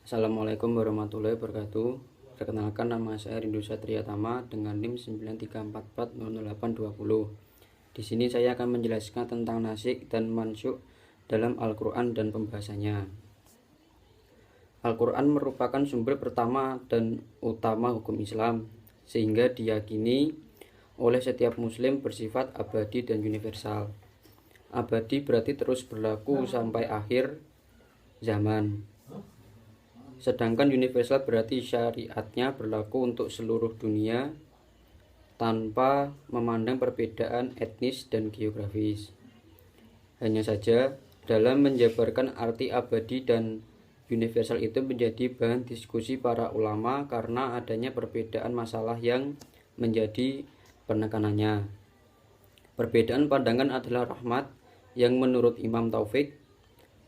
Assalamualaikum warahmatullahi wabarakatuh. Perkenalkan, nama saya Rindu Satria Tama dengan NIM 934400820. Di sini saya akan menjelaskan tentang nasikh dan mansyukh dalam Al-Quran dan pembahasannya. Al-Quran merupakan sumber pertama dan utama hukum Islam, sehingga diyakini oleh setiap muslim bersifat abadi dan universal. Abadi berarti terus berlaku sampai akhir zaman. Sedangkan universal berarti syariatnya berlaku untuk seluruh dunia tanpa memandang perbedaan etnis dan geografis. Hanya saja dalam menjabarkan arti abadi dan universal itu menjadi bahan diskusi para ulama karena adanya perbedaan masalah yang menjadi penekanannya. Perbedaan pandangan adalah rahmat yang menurut Imam Taufik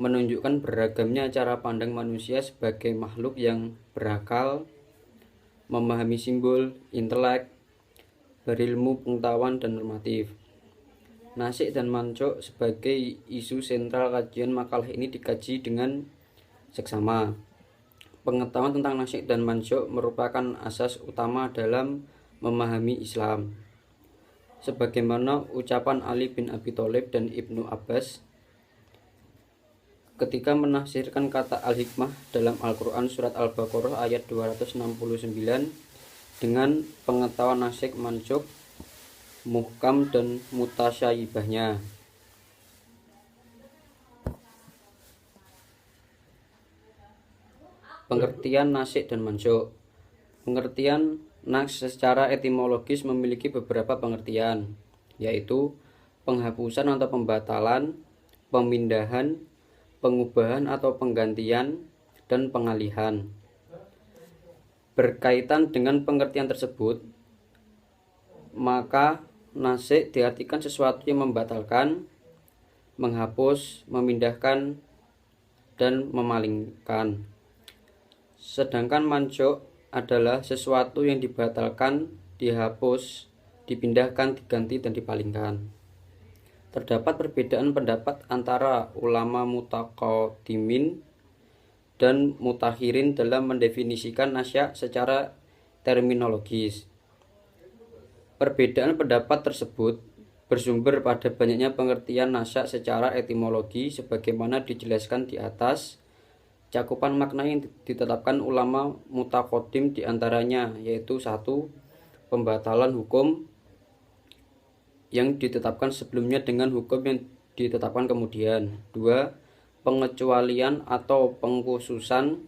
menunjukkan beragamnya cara pandang manusia sebagai makhluk yang berakal, memahami simbol, intelek, berilmu, pengetahuan, dan normatif. Nasikh dan mansyukh sebagai isu sentral kajian makalah ini dikaji dengan seksama. Pengetahuan tentang nasikh dan mansyukh merupakan asas utama dalam memahami Islam. Sebagaimana ucapan Ali bin Abi Thalib dan Ibnu Abbas ketika menafsirkan kata al-hikmah dalam Al-Quran surat Al-Baqarah ayat 269 dengan pengetahuan nasikh, mansyukh, muhkam dan mutasyabihahnya. Pengertian nasikh dan mansyukh. Pengertian nasikh secara etimologis memiliki beberapa pengertian, yaitu penghapusan atau pembatalan, pemindahan, pengubahan atau penggantian, dan pengalihan. Berkaitan dengan pengertian tersebut, maka nasikh diartikan sesuatu yang membatalkan, menghapus, memindahkan, dan memalingkan. Sedangkan mansyukh adalah sesuatu yang dibatalkan, dihapus, dipindahkan, diganti, dan dipalingkan. Terdapat perbedaan pendapat antara ulama mutaqaddimin dan mutakhirin dalam mendefinisikan nasikh secara terminologis. Perbedaan pendapat tersebut bersumber pada banyaknya pengertian nasikh secara etimologi sebagaimana dijelaskan di atas. Cakupan makna yang ditetapkan ulama mutaqaddim diantaranya yaitu 1. Pembatalan hukum yang ditetapkan sebelumnya dengan hukum yang ditetapkan kemudian. 2. Pengecualian atau pengkhususan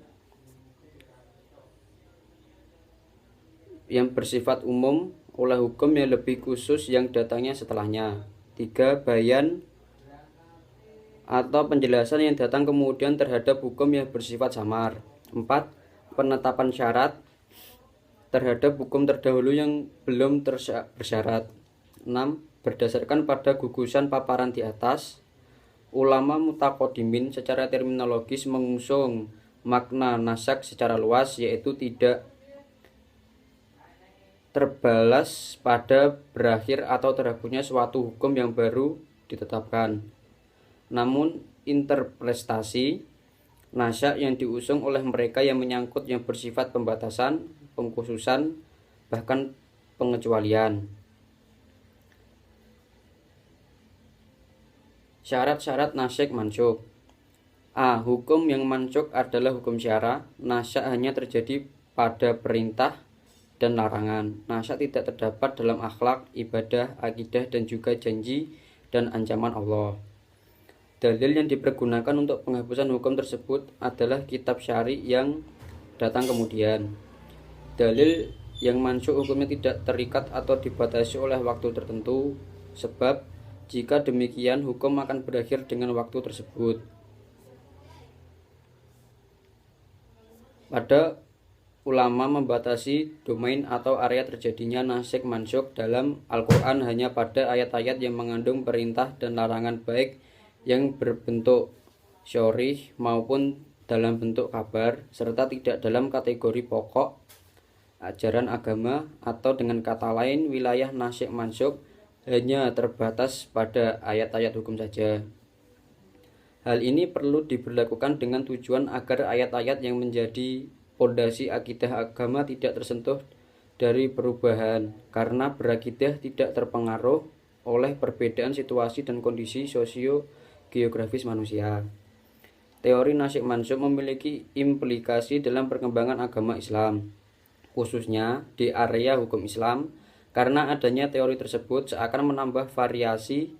yang bersifat umum oleh hukum yang lebih khusus yang datangnya setelahnya. 3. Bayan atau penjelasan yang datang kemudian terhadap hukum yang bersifat samar. 4. Penetapan syarat terhadap hukum terdahulu yang belum bersyarat. 6. Berdasarkan pada gugusan paparan di atas, ulama mutaqaddimin secara terminologis mengusung makna nasikh secara luas, yaitu tidak terbalas pada berakhir atau terhapusnya suatu hukum yang baru ditetapkan. Namun interpretasi nasikh yang diusung oleh mereka yang menyangkut yang bersifat pembatasan, pengkhususan, bahkan pengecualian. Syarat-syarat nasikh mansyukh. A. Hukum yang mansyukh adalah hukum syara. Nasikh hanya terjadi pada perintah dan larangan. Nasikh tidak terdapat dalam akhlak, ibadah, akidah, dan juga janji dan ancaman Allah. Dalil yang dipergunakan untuk penghapusan hukum tersebut adalah kitab syari yang datang kemudian. Dalil yang mansyukh hukumnya tidak terikat atau dibatasi oleh waktu tertentu, sebab jika demikian hukum akan berakhir dengan waktu tersebut. Pada ulama membatasi domain atau area terjadinya nasikh mansyukh dalam Al-Quran hanya pada ayat-ayat yang mengandung perintah dan larangan baik yang berbentuk syarih maupun dalam bentuk kabar, serta tidak dalam kategori pokok ajaran agama, atau dengan kata lain wilayah nasikh mansyukh hanya terbatas pada ayat-ayat hukum saja. Hal ini perlu diberlakukan dengan tujuan agar ayat-ayat yang menjadi pondasi akidah agama tidak tersentuh dari perubahan, karena berakidah tidak terpengaruh oleh perbedaan situasi dan kondisi sosio-geografis manusia. Teori nasikh mansukh memiliki implikasi dalam perkembangan agama Islam, khususnya di area hukum Islam, karena adanya teori tersebut seakan menambah variasi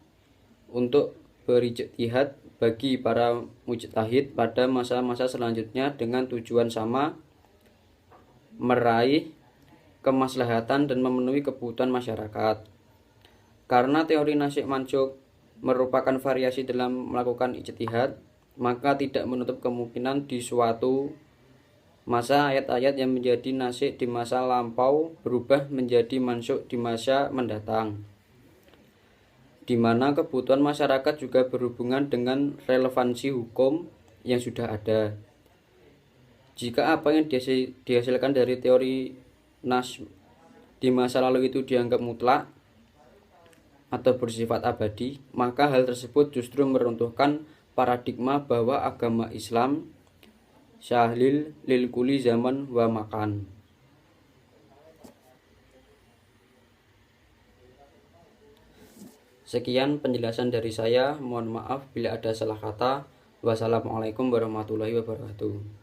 untuk berijtihad bagi para mujtahid pada masa-masa selanjutnya dengan tujuan sama, meraih kemaslahatan dan memenuhi kebutuhan masyarakat. Karena teori nasikh mansukh merupakan variasi dalam melakukan ijtihad, maka tidak menutup kemungkinan di suatu masa ayat-ayat yang menjadi nasikh di masa lampau berubah menjadi mansukh di masa mendatang, di mana kebutuhan masyarakat juga berhubungan dengan relevansi hukum yang sudah ada. Jika apa yang dihasilkan dari teori nasikh di masa lalu itu dianggap mutlak atau bersifat abadi, maka hal tersebut justru meruntuhkan paradigma bahwa agama Islam syamil lil kulli zaman wa makan. Sekian penjelasan dari saya. Mohon maaf bila ada salah kata. Wassalamualaikum warahmatullahi wabarakatuh.